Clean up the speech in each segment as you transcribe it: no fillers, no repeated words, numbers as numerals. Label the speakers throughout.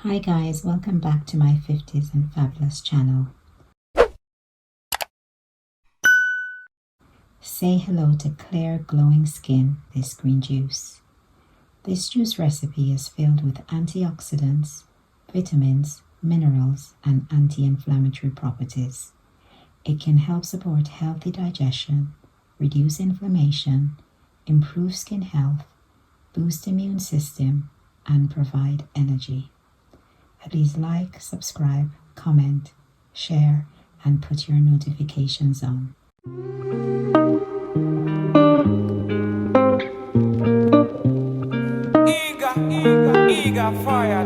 Speaker 1: Hi guys, welcome back to my 50s and Fabulous channel. Say hello to clear glowing skin with this green juice. This juice recipe is filled with antioxidants, vitamins, minerals and anti-inflammatory properties. It can help support healthy digestion, reduce inflammation, improve skin health, boost immune system and provide energy. Please like, subscribe, comment, share, and put your notifications on.
Speaker 2: Eager fire,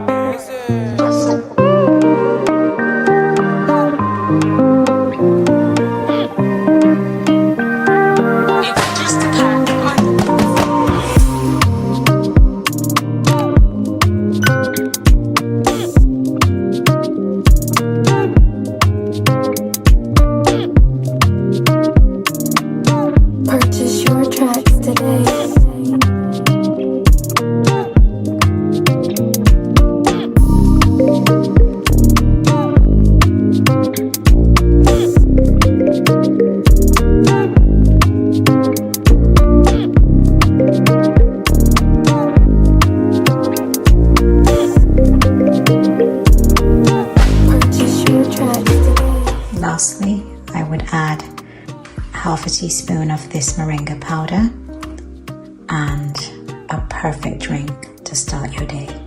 Speaker 3: Purchase your tracks today.
Speaker 1: Lastly, I would add half a teaspoon of this moringa powder and a perfect drink to start your day.